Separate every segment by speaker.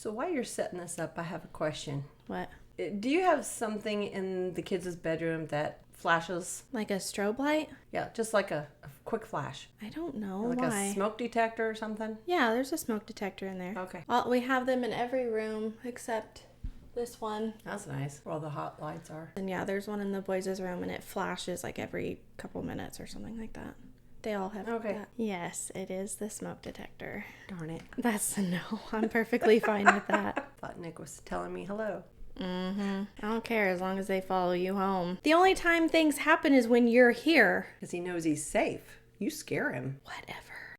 Speaker 1: So while you're setting this up, I have a question.
Speaker 2: What?
Speaker 1: Do you have something in the kids' bedroom that flashes?
Speaker 2: Like a strobe light?
Speaker 1: Yeah, just like a quick flash.
Speaker 2: I don't know
Speaker 1: Like
Speaker 2: why.
Speaker 1: a smoke detector or something?
Speaker 2: Yeah, there's a smoke detector in there.
Speaker 1: Okay.
Speaker 2: Well, we have them in every room except this one.
Speaker 1: That's nice. Where all the hot lights are.
Speaker 2: And yeah, there's one in the boys' room and it flashes like every couple minutes or something like that. They all have that. Yes, it is the smoke detector.
Speaker 1: Darn it.
Speaker 2: That's a no. I'm perfectly fine with that.
Speaker 1: Thought Nick was telling me hello.
Speaker 2: I don't care as long as they follow you home. The only time things happen is when you're here.
Speaker 1: Because he knows he's safe. You scare him.
Speaker 2: Whatever.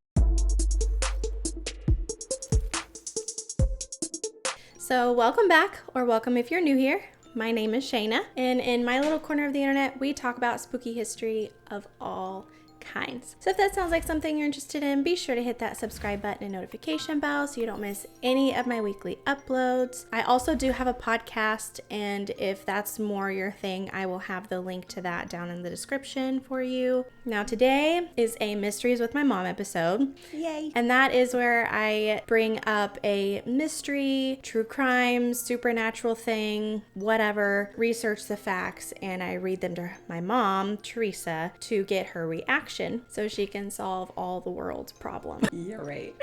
Speaker 2: So welcome back, or welcome if you're new here. My name is Shayna, and in my little corner of the internet, we talk about spooky history of all kinds. So if that sounds like something you're interested in, be sure to hit that subscribe button and notification bell so you don't miss any of my weekly uploads. I also do have a podcast, and if that's more your thing, I will have the link to that down in the description for you. Now today is a Mysteries with My Mom episode.
Speaker 1: Yay!
Speaker 2: And that is where I bring up a mystery, true crime, supernatural thing, whatever, research the facts, and I read them to my mom, Teresa, to get her reaction so she can solve all the world's problems.
Speaker 1: You're right.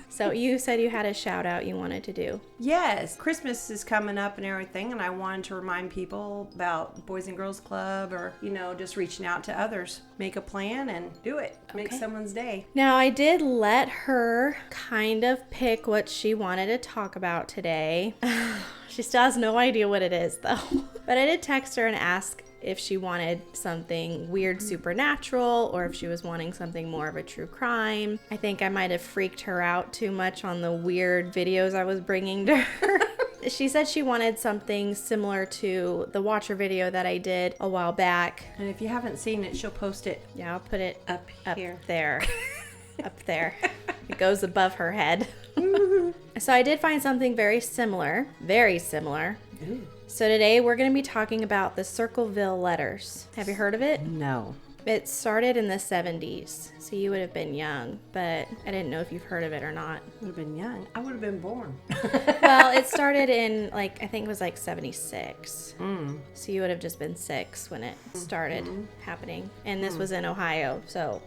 Speaker 2: So you said you had a shout out you wanted to do.
Speaker 1: Yes, Christmas is coming up and everything, and I wanted to remind people about Boys and Girls Club, or, just reaching out to others. Make a plan and do it. Make someone's day.
Speaker 2: Now, I did let her kind of pick what she wanted to talk about today. She still has no idea what it is, though. But I did text her and ask if she wanted something weird supernatural or if she was wanting something more of a true crime. I think I might have freaked her out too much on the weird videos I was bringing to her. She said she wanted something similar to the Watcher video that I did a while back.
Speaker 1: And if you haven't seen it, she'll post it.
Speaker 2: Yeah, I'll put it
Speaker 1: up here.
Speaker 2: There. Up there. It goes above her head. So I did find something very similar. Very similar.
Speaker 1: Ooh.
Speaker 2: So today we're going to be talking about the Circleville Letters. Have you heard of it?
Speaker 1: No.
Speaker 2: It started in the 70s, so you would have been young, but I didn't know if you've heard of it or not.
Speaker 1: Would have been young. I would have been born.
Speaker 2: Well, it started in, I think it was 76.
Speaker 1: Mm.
Speaker 2: So you would have just been 6 when it started happening. And this was in Ohio, so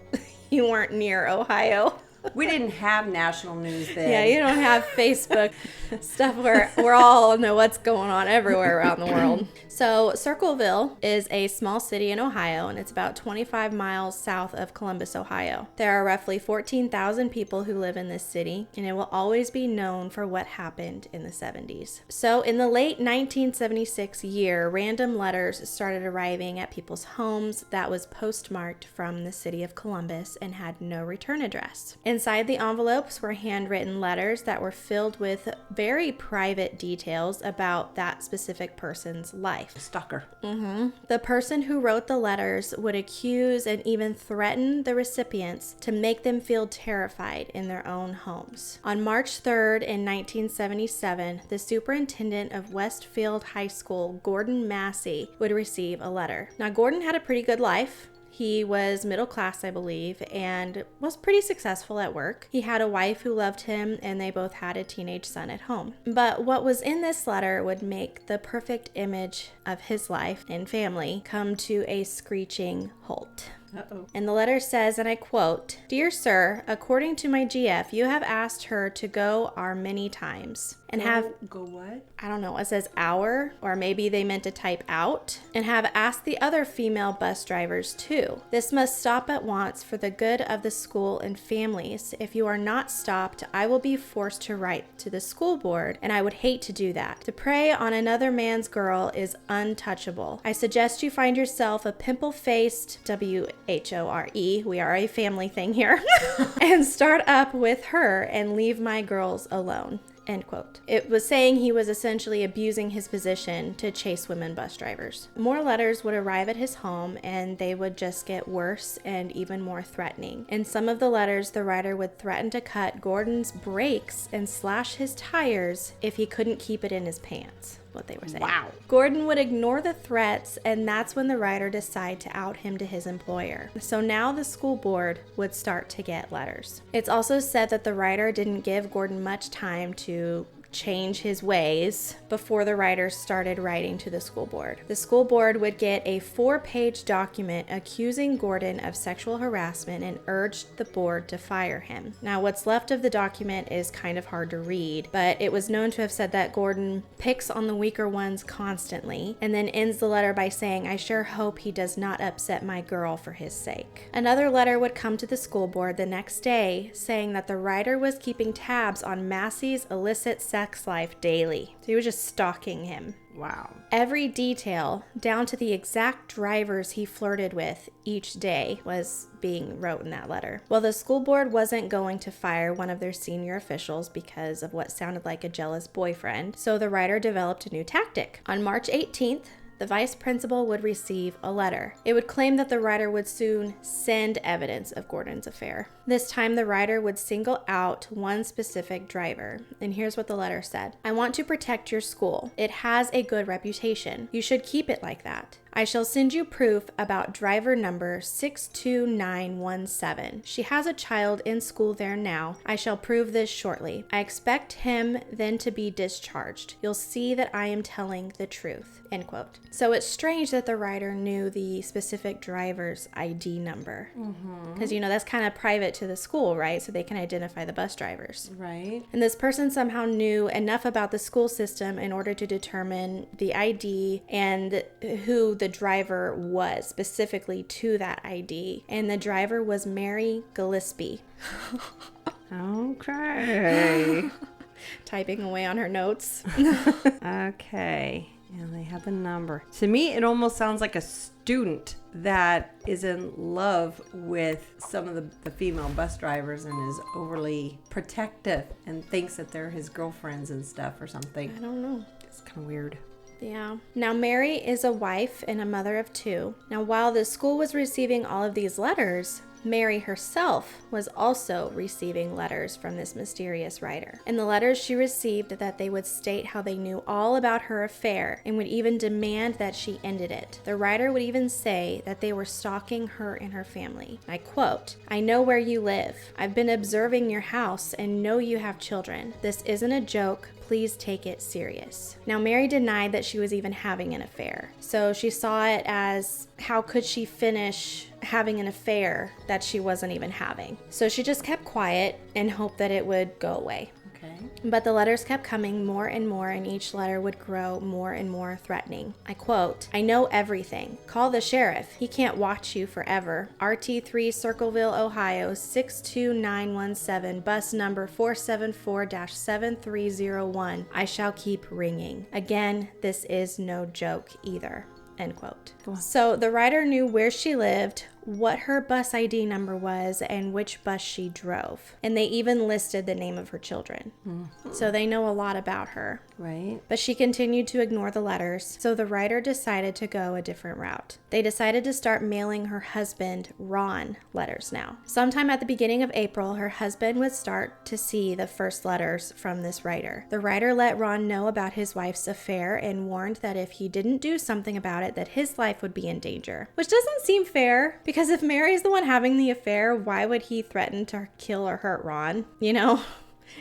Speaker 2: you weren't near Ohio.
Speaker 1: We didn't have national news then.
Speaker 2: Yeah, you don't have Facebook stuff where we all know what's going on everywhere around the world. So Circleville is a small city in Ohio, and it's about 25 miles south of Columbus, Ohio. There are roughly 14,000 people who live in this city, and it will always be known for what happened in the 70s. So in the late 1976 year, random letters started arriving at people's homes that was postmarked from the city of Columbus and had no return address. Inside the envelopes were handwritten letters that were filled with very private details about that specific person's life.
Speaker 1: Stalker.
Speaker 2: The person who wrote the letters would accuse and even threaten the recipients to make them feel terrified in their own homes. On March 3rd in 1977, the superintendent of Westfield High School, Gordon Massey, would receive a letter. Now, Gordon had a pretty good life. He was middle class, I believe, and was pretty successful at work. He had a wife who loved him, and they both had a teenage son at home. But what was in this letter would make the perfect image of his life and family come to a screeching halt.
Speaker 1: Uh-oh.
Speaker 2: And the letter says, and I quote, "Dear sir, according to my GF, you have asked her to go our many times and
Speaker 1: Go what?
Speaker 2: I don't know, it says our, or maybe they meant to type out, and have asked the other female bus drivers too. This must stop at once for the good of the school and families. If you are not stopped, I will be forced to write to the school board, and I would hate to do that. To prey on another man's girl is untouchable. I suggest you find yourself a pimple-faced WHORE, we are a family thing here, and start up with her and leave my girls alone." End quote. It was saying he was essentially abusing his position to chase women bus drivers. More letters would arrive at his home, and they would just get worse and even more threatening. In some of the letters, the writer would threaten to cut Gordon's brakes and slash his tires if he couldn't keep it in his pants. What they were saying.
Speaker 1: Wow.
Speaker 2: Gordon would ignore the threats, and that's when the writer decided to out him to his employer. So now the school board would start to get letters. It's also said that the writer didn't give Gordon much time to change his ways before the writer started writing to the school board. The school board would get a 4-page document accusing Gordon of sexual harassment and urged the board to fire him. Now, what's left of the document is kind of hard to read, but it was known to have said that Gordon picks on the weaker ones constantly, and then ends the letter by saying, "I sure hope he does not upset my girl for his sake." Another letter would come to the school board the next day saying that the writer was keeping tabs on Massey's illicit sex life daily. So he was just stalking him.
Speaker 1: Wow.
Speaker 2: Every detail, down to the exact drivers he flirted with each day, was being wrote in that letter. Well, the school board wasn't going to fire one of their senior officials because of what sounded like a jealous boyfriend, so the writer developed a new tactic. On March 18th, the vice principal would receive a letter. It would claim that the writer would soon send evidence of Gordon's affair. This time, the writer would single out one specific driver. And here's what the letter said. "I want to protect your school. It has a good reputation. You should keep it like that. I shall send you proof about driver number 62917. She has a child in school there now. I shall prove this shortly. I expect him then to be discharged. You'll see that I am telling the truth." End quote. So it's strange that the writer knew the specific driver's ID number. Because, that's kind of private to the school, right? So they can identify the bus drivers.
Speaker 1: Right.
Speaker 2: And this person somehow knew enough about the school system in order to determine the ID and who the driver was specifically to that ID. And the driver was Mary Gillespie.
Speaker 1: Okay.
Speaker 2: Typing away on her notes.
Speaker 1: Okay. Yeah, they have the number. To me, it almost sounds like a student that is in love with some of the female bus drivers and is overly protective and thinks that they're his girlfriends and stuff or something.
Speaker 2: I don't know.
Speaker 1: It's kind of weird.
Speaker 2: Yeah. Now, Mary is a wife and a mother of 2. Now, while the school was receiving all of these letters, Mary herself was also receiving letters from this mysterious writer. In the letters she received that they would state how they knew all about her affair and would even demand that she ended it. The writer would even say that they were stalking her and her family. I quote, "I know where you live. I've been observing your house and know you have children. This isn't a joke. Please take it serious." Now, Mary denied that she was even having an affair. So she saw it as, how could she finish having an affair that she wasn't even having? So she just kept quiet and hoped that it would go away.
Speaker 1: Okay.
Speaker 2: But the letters kept coming more and more, and each letter would grow more and more threatening. I quote, "I know everything. Call the sheriff. He can't watch you forever. RT3 Circleville, Ohio, 62917, bus number 474-7301. I shall keep ringing. Again, this is no joke either." End quote. So the writer knew where she lived, what her bus ID number was, and which bus she drove. And they even listed the name of her children. So they know a lot about her.
Speaker 1: Right.
Speaker 2: But she continued to ignore the letters, so the writer decided to go a different route. They decided to start mailing her husband, Ron, letters now. Sometime at the beginning of April, her husband would start to see the first letters from this writer. The writer let Ron know about his wife's affair and warned that if he didn't do something about it, that his life would be in danger. Which doesn't seem fair, because if Mary's the one having the affair, why would he threaten to kill or hurt Ron?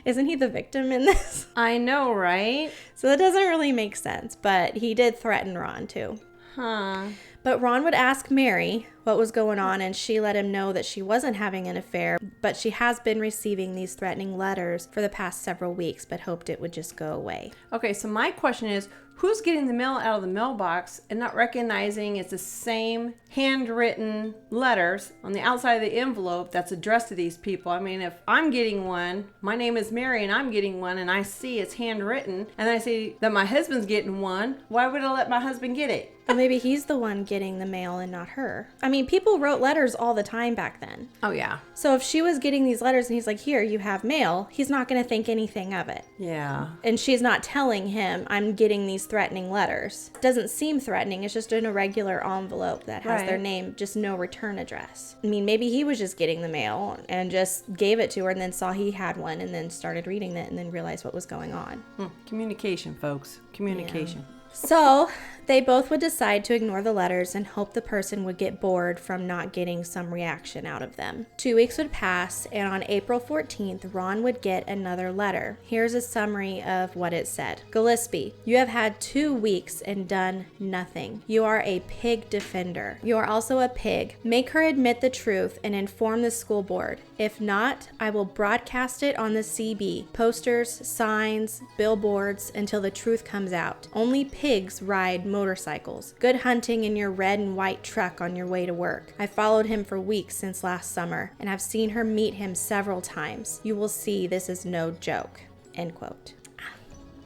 Speaker 2: Isn't he the victim in this?
Speaker 1: I know, right?
Speaker 2: So that doesn't really make sense, but he did threaten Ron too.
Speaker 1: Huh.
Speaker 2: But Ron would ask Mary what was going on, and she let him know that she wasn't having an affair, but she has been receiving these threatening letters for the past several weeks, but hoped it would just go away.
Speaker 1: Okay, so my question is, who's getting the mail out of the mailbox and not recognizing it's the same handwritten letters on the outside of the envelope that's addressed to these people? I mean, if I'm getting one, my name is Mary and I'm getting one, and I see it's handwritten, and I see that my husband's getting one, why would I let my husband get it?
Speaker 2: Well, maybe he's the one getting the mail and not her. I mean, people wrote letters all the time back then.
Speaker 1: Oh, yeah.
Speaker 2: So if she was getting these letters and he's like, "Here, you have mail," he's not going to think anything of it.
Speaker 1: Yeah.
Speaker 2: And she's not telling him, "I'm getting these threatening letters." It doesn't seem threatening. It's just in a regular envelope that has their name, just no return address. I mean, maybe he was just getting the mail and just gave it to her and then saw he had one and then started reading it and then realized what was going on.
Speaker 1: Communication, folks. Communication.
Speaker 2: Yeah. So They both would decide to ignore the letters and hope the person would get bored from not getting some reaction out of them. 2 weeks would pass, and on April 14th, Ron would get another letter. Here's a summary of what it said. Gillespie, you have had 2 weeks and done nothing. You are a pig defender. You are also a pig. Make her admit the truth and inform the school board. If not, I will broadcast it on the CB, posters, signs, billboards, until the truth comes out. Only pigs ride motorcycles. Good hunting in your red and white truck on your way to work. I followed him for weeks since last summer and have seen her meet him several times. You will see this is no joke. End quote.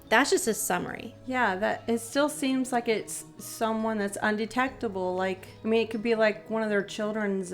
Speaker 2: That's just a summary.
Speaker 1: Yeah, that it still seems like it's someone that's undetectable. Like, I mean, it could be like one of their children's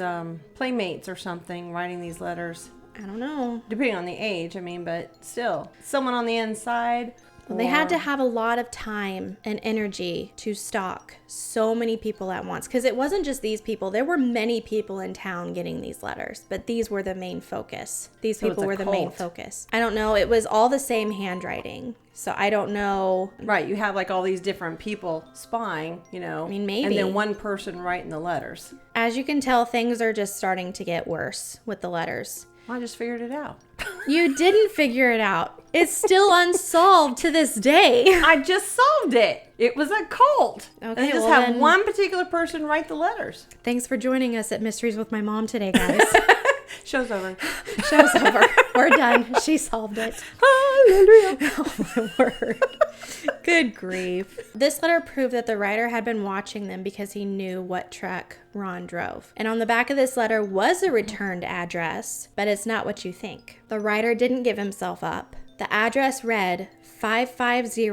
Speaker 1: playmates or something writing these letters.
Speaker 2: I don't know.
Speaker 1: Depending on the age, I mean, but still, someone on the inside.
Speaker 2: Well, they had to have a lot of time and energy to stalk so many people at once, because it wasn't just these people. There were many people in town getting these letters, but these were the main focus. These people were the main focus. I don't know. It was all the same handwriting. So I don't know.
Speaker 1: Right. You have like all these different people spying, you know.
Speaker 2: I mean, maybe.
Speaker 1: And then one person writing the letters.
Speaker 2: As you can tell, things are just starting to get worse with the letters.
Speaker 1: I just figured it out.
Speaker 2: You didn't figure it out. It's still unsolved to this day.
Speaker 1: I just solved it. It was a cult.
Speaker 2: Okay,
Speaker 1: they just have one particular person write the letters.
Speaker 2: Thanks for joining us at Mysteries with My Mom today, guys.
Speaker 1: Show's over.
Speaker 2: Show's over. We're done. She solved it.
Speaker 1: Hallelujah.
Speaker 2: Oh, my word. Good grief. This letter proved that the writer had been watching them because he knew what truck Ron drove. And on the back of this letter was a returned address, but it's not what you think. The writer didn't give himself up. The address read 550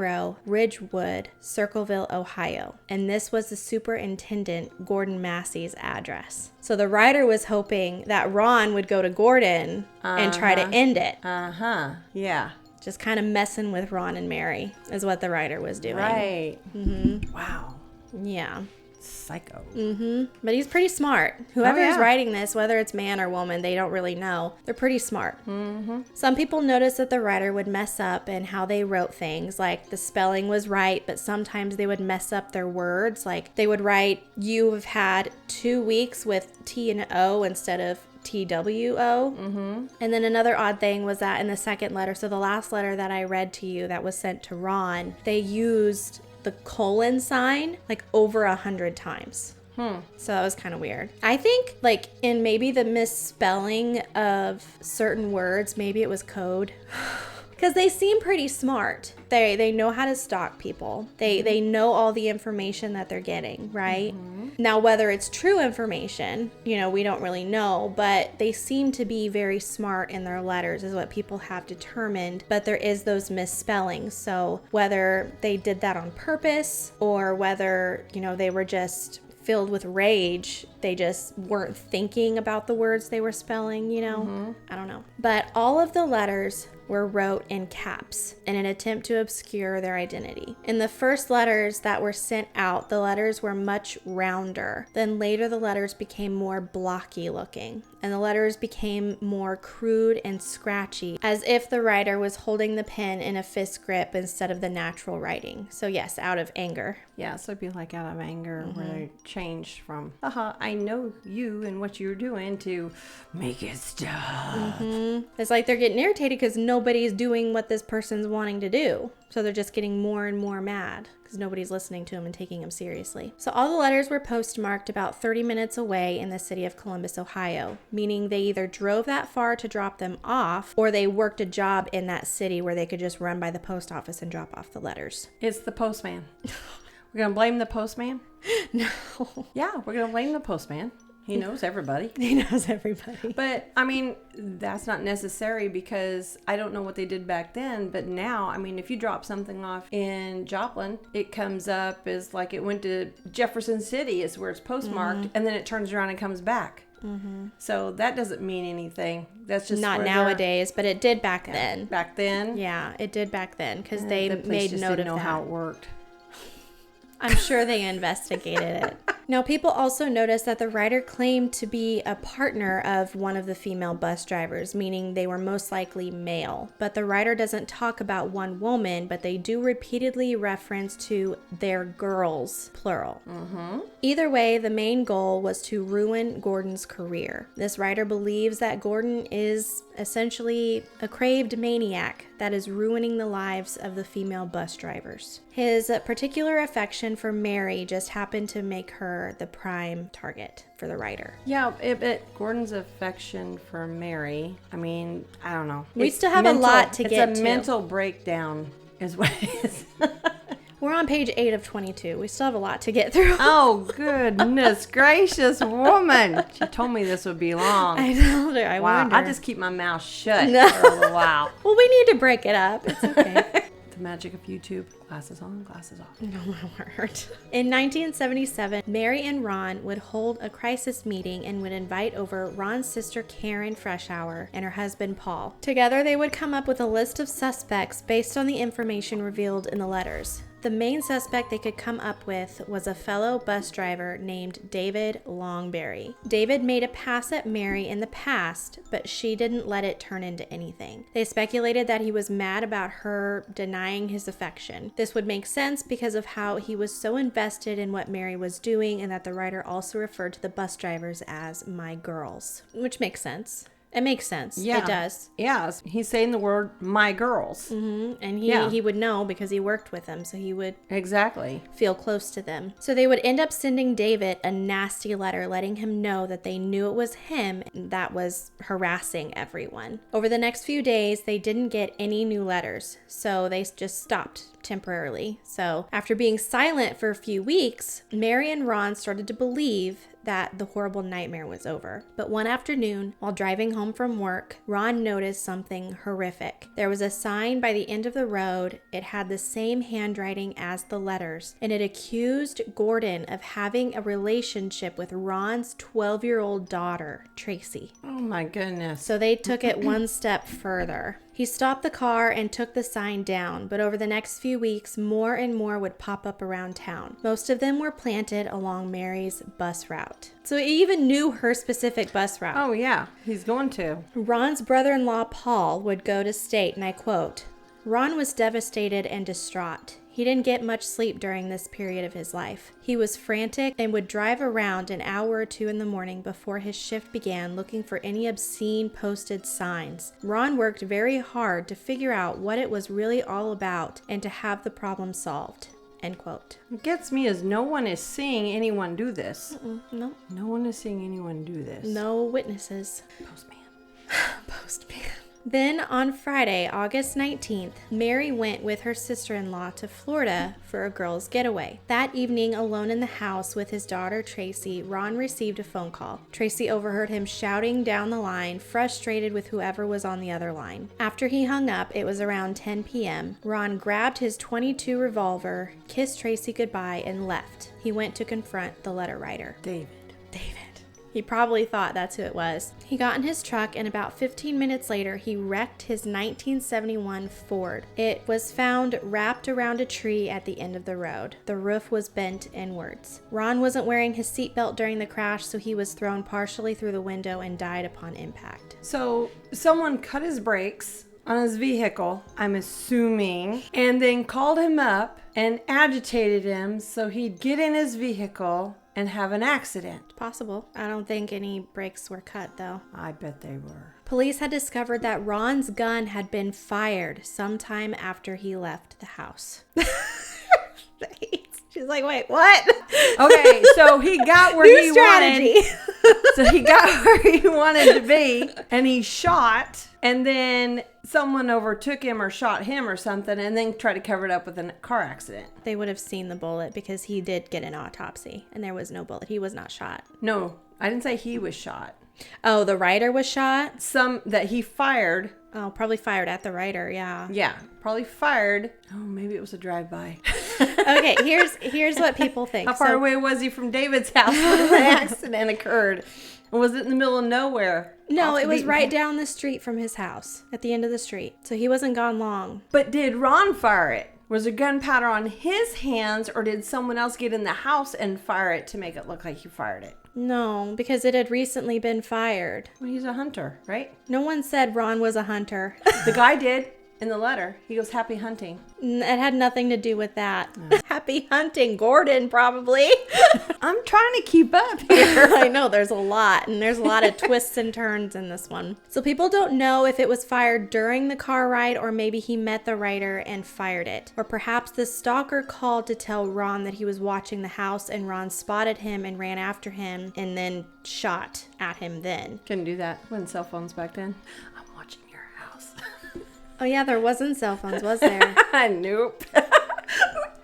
Speaker 2: Ridgewood, Circleville, Ohio. And this was the superintendent, Gordon Massey's address. So the writer was hoping that Ron would go to Gordon and try to end it.
Speaker 1: Yeah.
Speaker 2: Just kind of messing with Ron and Mary is what the writer was doing.
Speaker 1: Right.
Speaker 2: Mm-hmm.
Speaker 1: Wow.
Speaker 2: Yeah.
Speaker 1: Psycho.
Speaker 2: Mm-hmm. But he's pretty smart. Whoever is writing this, whether it's man or woman, they don't really know. They're pretty smart.
Speaker 1: Mm-hmm.
Speaker 2: Some people noticed that the writer would mess up in how they wrote things. Like the spelling was right, but sometimes they would mess up their words. Like they would write, you have had 2 weeks with T and O instead of TWO.
Speaker 1: Mm-hmm.
Speaker 2: And then another odd thing was that in the second letter, so the last letter that I read to you that was sent to Ron, they used the colon sign like over 100 times. So that was kind of weird. I think like in maybe the misspelling of certain words, maybe it was code. Because they seem pretty smart. They know how to stalk people. They know all the information that they're getting, right? Mm-hmm. Now, whether it's true information, you know, we don't really know, but they seem to be very smart in their letters is what people have determined. But there is those misspellings. So whether they did that on purpose or whether, you know, they were just filled with rage, they just weren't thinking about the words they were spelling, you know? Mm-hmm. I don't know. But all of the letters were wrote in caps in an attempt to obscure their identity. In the first letters that were sent out, the letters were much rounder. Then later the letters became more blocky looking, and the letters became more crude and scratchy, as if the writer was holding the pen in a fist grip instead of the natural writing. So yes, out of anger.
Speaker 1: Yeah, so it'd be like out of anger, where they changed from, I know you and what you're doing, to make it stop.
Speaker 2: Mm-hmm. It's like they're getting irritated because nobody's doing what this person's wanting to do. So they're just getting more and more mad because nobody's listening to them and taking them seriously. So all the letters were postmarked about 30 minutes away in the city of Columbus, Ohio, meaning they either drove that far to drop them off or they worked a job in that city where they could just run by the post office and drop off the letters.
Speaker 1: It's the postman. We're going to blame the postman?
Speaker 2: No.
Speaker 1: Yeah, we're going to blame the postman. He knows everybody.
Speaker 2: He knows everybody.
Speaker 1: But, I mean, that's not necessary because I don't know what they did back then. But now, I mean, if you drop something off in Joplin, it comes up as like it went to Jefferson City is where it's postmarked. And then it turns around and comes back. Mm-hmm. So that doesn't mean anything. That's just
Speaker 2: not nowadays, but it did back then.
Speaker 1: Back then?
Speaker 2: Yeah, it did back then because they made note of that.
Speaker 1: Didn't know how it worked.
Speaker 2: I'm sure they investigated it. Now, people also noticed that the writer claimed to be a partner of one of the female bus drivers, meaning they were most likely male. But the writer doesn't talk about one woman, but they do repeatedly reference to their girls, plural. Either way, the main goal was to ruin Gordon's career. This writer believes that Gordon is essentially a craved maniac that is ruining the lives of the female bus drivers. His particular affection for Mary just happened to make her the prime target for the writer.
Speaker 1: Yeah, but Gordon's affection for Mary, I mean, I don't know.
Speaker 2: We still have a lot to get to.
Speaker 1: It's a mental breakdown is what it is.
Speaker 2: We're on page 8 of 22. We still have a lot to get through.
Speaker 1: Oh, goodness gracious, woman. She told me this would be long.
Speaker 2: I told her. I wonder.
Speaker 1: I just keep my mouth shut for a little while.
Speaker 2: Well, we need to break it up. It's okay.
Speaker 1: The magic of YouTube. Glasses on, glasses off.
Speaker 2: No, my word. In 1977, Mary and Ron would hold a crisis meeting and would invite over Ron's sister Karen Freshour and her husband Paul. Together, they would come up with a list of suspects based on the information revealed in the letters. The main suspect they could come up with was a fellow bus driver named David Longberry. David made a pass at Mary in the past, but she didn't let it turn into anything. They speculated that he was mad about her denying his affection. This would make sense because of how he was so invested in what Mary was doing, and that the writer also referred to the bus drivers as my girls, which makes sense. It makes sense.
Speaker 1: Yeah.
Speaker 2: It does.
Speaker 1: Yeah. He's saying the word my girls.
Speaker 2: Mm-hmm. And he would know because he worked with them, so he would
Speaker 1: exactly
Speaker 2: feel close to them. So they would end up sending David a nasty letter letting him know that they knew it was him that was harassing everyone. Over the next few days, they didn't get any new letters, so they just stopped temporarily. So after being silent for a few weeks, Mary and Ron started to believe that the horrible nightmare was over. But one afternoon, while driving home from work, Ron noticed something horrific. There was a sign by the end of the road. It had the same handwriting as the letters, and it accused Gordon of having a relationship with Ron's 12-year-old daughter, Tracy.
Speaker 1: Oh my goodness.
Speaker 2: So they took it one step further. He stopped the car and took the sign down, but over the next few weeks, more and more would pop up around town. Most of them were planted along Mary's bus route. So he even knew her specific bus route.
Speaker 1: Oh yeah, he's going to.
Speaker 2: Ron's brother-in-law, Paul, would go to state, and I quote, "Ron was devastated and distraught. He didn't get much sleep during this period of his life. He was frantic and would drive around an hour or two in the morning before his shift began looking for any obscene posted signs. Ron worked very hard to figure out what it was really all about and to have the problem solved." End quote.
Speaker 1: What gets me is no one is seeing anyone do this.
Speaker 2: No.
Speaker 1: No one is seeing anyone do this.
Speaker 2: No witnesses.
Speaker 1: Postman.
Speaker 2: Postman. Then on Friday, August 19th, Mary went with her sister-in-law to Florida for a girls' getaway. That evening, alone in the house with his daughter Tracy, Ron received a phone call. Tracy overheard him shouting down the line, frustrated with whoever was on the other line. After he hung up, it was around 10 p.m. Ron grabbed his .22 revolver, kissed Tracy goodbye, and left. He went to confront the letter writer.
Speaker 1: David.
Speaker 2: He probably thought that's who it was. He got in his truck, and about 15 minutes later, he wrecked his 1971 Ford. It was found wrapped around a tree at the end of the road. The roof was bent inwards. Ron wasn't wearing his seatbelt during the crash, so he was thrown partially through the window and died upon impact.
Speaker 1: So someone cut his brakes on his vehicle, I'm assuming, and then called him up and agitated him so he'd get in his vehicle and have an accident.
Speaker 2: Possible. I don't think any brakes were cut, though.
Speaker 1: I bet they were.
Speaker 2: Police had discovered that Ron's gun had been fired sometime after he left the house. She's like, wait, what?
Speaker 1: Okay, so he got where he wanted. So he got where he wanted to be, and he shot, and then someone overtook him or shot him or something, and then tried to cover it up with a car accident.
Speaker 2: They would have seen the bullet because he did get an autopsy, and there was no bullet. He was not shot.
Speaker 1: No, I didn't say he was shot.
Speaker 2: Oh, the writer was shot?
Speaker 1: Some that he fired.
Speaker 2: Oh, probably fired at the writer, yeah.
Speaker 1: Yeah, probably fired. Oh, maybe it was a drive-by.
Speaker 2: Okay, here's what people think.
Speaker 1: How far away was he from David's house when the accident occurred? And was it in the middle of nowhere?
Speaker 2: No, it was right down the street from his house, at the end of the street. So he wasn't gone long.
Speaker 1: But did Ron fire it? Was there gunpowder on his hands, or did someone else get in the house and fire it to make it look like he fired it?
Speaker 2: No, because it had recently been fired.
Speaker 1: Well, he's a hunter, right?
Speaker 2: No one said Ron was a hunter.
Speaker 1: The guy did in the letter. He goes, happy hunting.
Speaker 2: It had nothing to do with that. Happy hunting, Gordon, probably.
Speaker 1: I'm trying to keep up here.
Speaker 2: I know, there's a lot, and there's a lot of twists and turns in this one. So people don't know if it was fired during the car ride, or maybe he met the writer and fired it. Or perhaps the stalker called to tell Ron that he was watching the house, and Ron spotted him and ran after him and then shot at him then.
Speaker 1: Couldn't do that. Wasn't cell phones back then. I'm watching your house.
Speaker 2: Oh yeah, there wasn't cell phones, was there?
Speaker 1: Nope.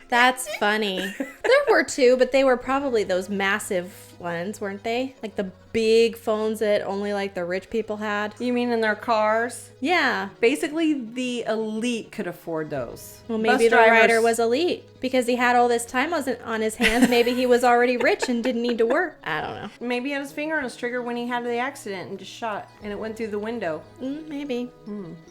Speaker 2: That's funny. There were two, but they were probably those massive ones, weren't they? Like the big phones that only like the rich people had.
Speaker 1: You mean in their cars?
Speaker 2: Yeah.
Speaker 1: Basically, the elite could afford those.
Speaker 2: Well, maybe the writer was elite because he had all this time on his hands. Maybe he was already rich and didn't need to work. I don't know.
Speaker 1: Maybe he had his finger on his trigger when he had the accident and just shot, and it went through the window.
Speaker 2: Maybe.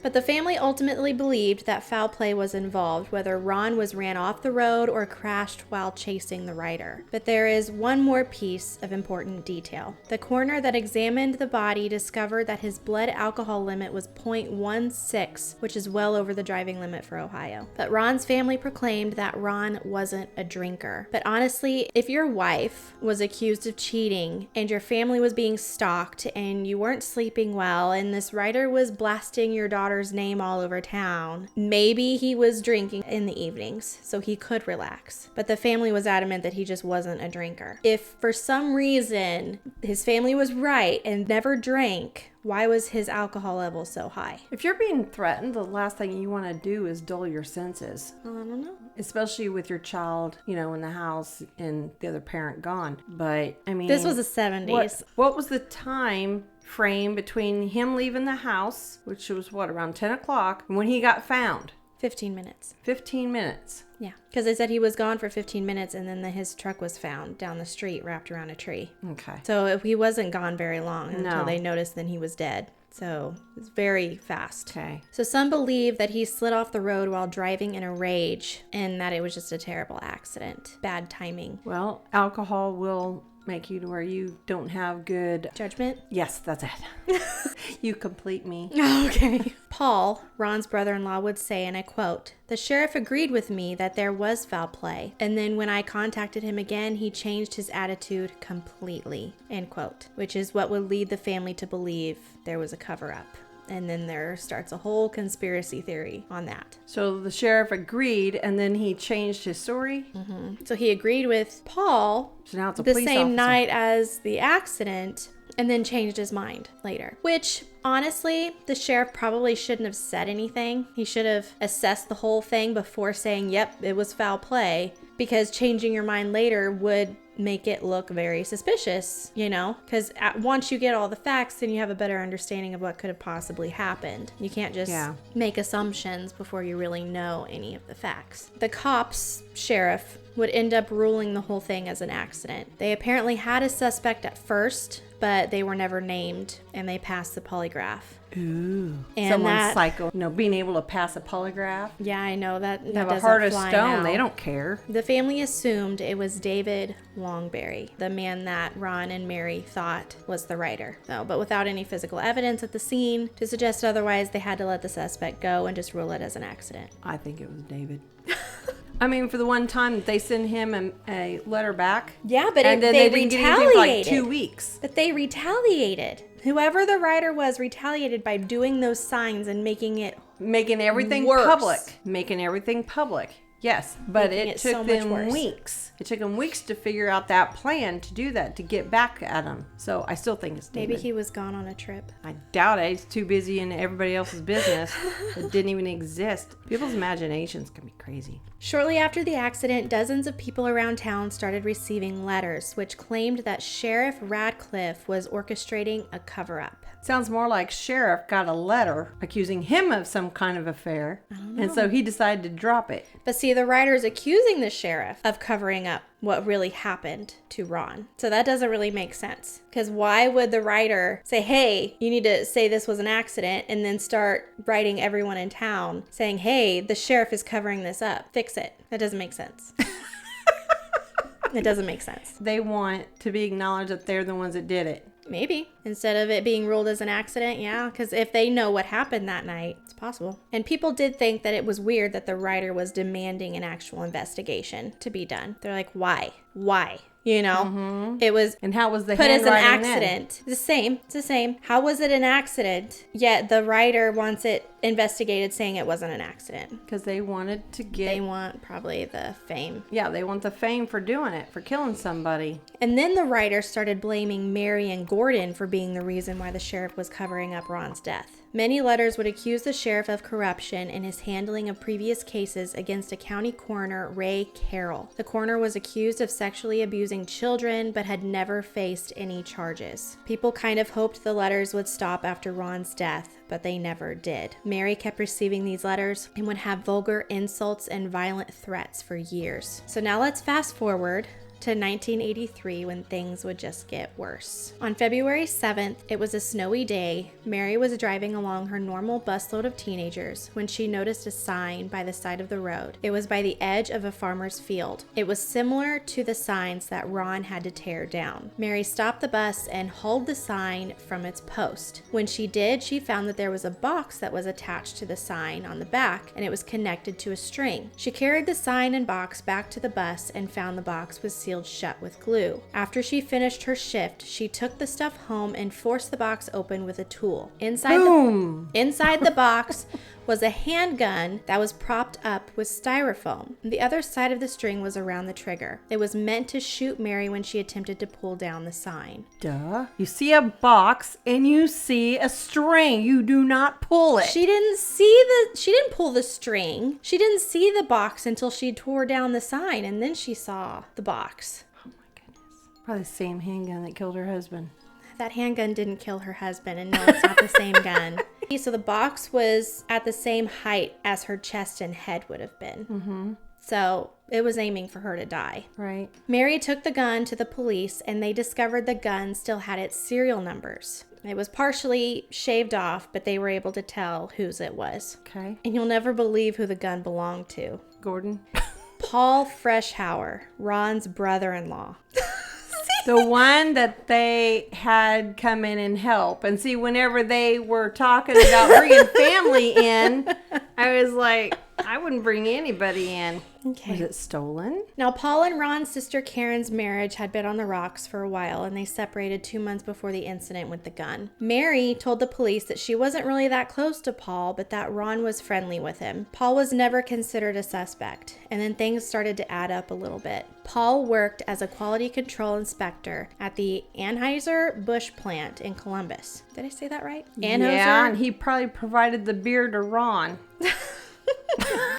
Speaker 2: But the family ultimately believed that foul play was involved, whether Ron was ran off the road or crashed while chasing the writer. But there is one more piece of important detail. The coroner that examined the body discovered that his blood alcohol limit was 0.16, which is well over the driving limit for Ohio. But Ron's family proclaimed that Ron wasn't a drinker. But honestly, if your wife was accused of cheating and your family was being stalked and you weren't sleeping well and this writer was blasting your daughter's name all over town, maybe he was drinking in the evenings so he could relax. But the family was adamant that he just wasn't a drinker. If for some reason his family was right and never drank, why was his alcohol level so high?
Speaker 1: If you're being threatened, the last thing you want to do is dull your senses.
Speaker 2: I don't know.
Speaker 1: Especially with your child, in the house and the other parent gone. But, I mean...
Speaker 2: This was the 70s.
Speaker 1: What was the time frame between him leaving the house, which was, around 10 o'clock, and when he got found?
Speaker 2: 15 minutes.
Speaker 1: 15 minutes.
Speaker 2: Yeah, because they said he was gone for 15 minutes and then his truck was found down the street wrapped around a tree.
Speaker 1: Okay.
Speaker 2: So if he wasn't gone very long until they noticed then he was dead. So it's very fast.
Speaker 1: Okay.
Speaker 2: So some believe that he slid off the road while driving in a rage and that it was just a terrible accident. Bad timing.
Speaker 1: Well, alcohol will make you to where you don't have good
Speaker 2: judgment.
Speaker 1: Yes, that's it. You complete me.
Speaker 2: Okay. Paul, Ron's brother-in-law, would say, and I quote, "The sheriff agreed with me that there was foul play, and then when I contacted him again, he changed his attitude completely," end quote, which is what would lead the family to believe there was a cover-up. And then there starts a whole conspiracy theory on that.
Speaker 1: So the sheriff agreed, and then he changed his story?
Speaker 2: Mm-hmm. So he agreed with Paul
Speaker 1: so now it's a
Speaker 2: the
Speaker 1: police
Speaker 2: same
Speaker 1: officer.
Speaker 2: night as the accident, and then changed his mind later. Which, honestly, the sheriff probably shouldn't have said anything. He should have assessed the whole thing before saying, yep, it was foul play, because changing your mind later would make it look very suspicious, because once you get all the facts, then you have a better understanding of what could have possibly happened. You can't just make assumptions before you really know any of the facts. The sheriff would end up ruling the whole thing as an accident. They apparently had a suspect at first, but they were never named, and they passed the polygraph.
Speaker 1: Ooh.
Speaker 2: And
Speaker 1: someone's psycho. Being able to pass a polygraph.
Speaker 2: Yeah, I know that.
Speaker 1: They have a heart of stone. They don't care.
Speaker 2: The family assumed it was David Longberry, the man that Ron and Mary thought was the writer. But without any physical evidence at the scene to suggest otherwise, they had to let the suspect go and just rule it as an accident.
Speaker 1: I think it was David. I mean, for the one time they sent him a letter back.
Speaker 2: Yeah, but
Speaker 1: and then they didn't get anything for like 2 weeks.
Speaker 2: But they retaliated. Whoever the writer was retaliated by doing those signs and making everything worse.
Speaker 1: Public. Making everything public. Yes, but it took them weeks. It took them weeks to figure out that plan to do that, to get back at him. So I still think it's David.
Speaker 2: Maybe he was gone on a trip.
Speaker 1: I doubt it. He's too busy in everybody else's business that didn't even exist. People's imaginations can be crazy.
Speaker 2: Shortly after the accident, dozens of people around town started receiving letters which claimed that Sheriff Radcliffe was orchestrating a cover-up.
Speaker 1: Sounds more like Sheriff got a letter accusing him of some kind of affair, and so he decided to drop it.
Speaker 2: But see, see, the writer's accusing the sheriff of covering up what really happened to Ron. So that doesn't really make sense. Because why would the writer say, hey, you need to say this was an accident, and then start writing everyone in town saying, hey, the sheriff is covering this up. Fix it. That doesn't make sense. It doesn't make sense.
Speaker 1: They want to be acknowledged that they're the ones that did it.
Speaker 2: Maybe. Instead of it being ruled as an accident, yeah. Because if they know what happened that night, it's possible. And people did think that it was weird that the writer was demanding an actual investigation to be done. They're like, why? Why? You know, It was
Speaker 1: And how was the
Speaker 2: put as an
Speaker 1: handwriting
Speaker 2: accident. It's the same. How was it an accident? Yet the writer wants it investigated, saying it wasn't an accident.
Speaker 1: Because they wanted to get...
Speaker 2: They want probably the fame.
Speaker 1: Yeah, they want the fame for doing it, for killing somebody.
Speaker 2: And then the writer started blaming Mary and Gordon for being the reason why the sheriff was covering up Ron's death. Many letters would accuse the sheriff of corruption in his handling of previous cases against a county coroner, Ray Carroll. The coroner was accused of sexually abusing children, but had never faced any charges. People kind of hoped the letters would stop after Ron's death, but they never did. Mary kept receiving these letters and would have vulgar insults and violent threats for years. So now let's fast forward to 1983, when things would just get worse. On February 7th, it was a snowy day. Mary was driving along her normal busload of teenagers when she noticed a sign by the side of the road. It was by the edge of a farmer's field. It was similar to the signs that Ron had to tear down. Mary stopped the bus and hauled the sign from its post. When she did, she found that there was a box that was attached to the sign on the back, and it was connected to a string. She carried the sign and box back to the bus and found the box was sealed shut with glue. After she finished her shift, she took the stuff home and forced the box open with a tool. Inside the box was a handgun that was propped up with styrofoam. The other side of the string was around the trigger. It was meant to shoot Mary when she attempted to pull down the sign.
Speaker 1: Duh. You see a box and you see a string. You do not pull it.
Speaker 2: She didn't pull the string. She didn't see the box until she tore down the sign, and then she saw the box.
Speaker 1: Oh my goodness. Probably the same handgun that killed her husband.
Speaker 2: That handgun didn't kill her husband, and no, it's not the same gun. So the box was at the same height as her chest and head would have been. Mm-hmm. So it was aiming for her to die.
Speaker 1: Right.
Speaker 2: Mary took the gun to the police, and they discovered the gun still had its serial numbers. It was partially shaved off, but they were able to tell whose it was.
Speaker 1: Okay.
Speaker 2: And you'll never believe who the gun belonged to.
Speaker 1: Gordon.
Speaker 2: Paul Freshauer, Ron's brother-in-law.
Speaker 1: The one that they had come in and help. And see, whenever they were talking about bringing family in, I was like, I wouldn't bring anybody in.
Speaker 2: Okay.
Speaker 1: Was it stolen?
Speaker 2: Now, Paul and Ron's sister Karen's marriage had been on the rocks for a while, and they separated 2 months before the incident with the gun. Mary told the police that she wasn't really that close to Paul, but that Ron was friendly with him. Paul was never considered a suspect, and then things started to add up a little bit. Paul worked as a quality control inspector at the Anheuser-Busch plant in Columbus. Did I say that right? Anheuser?
Speaker 1: Yeah, and he probably provided the beer to Ron.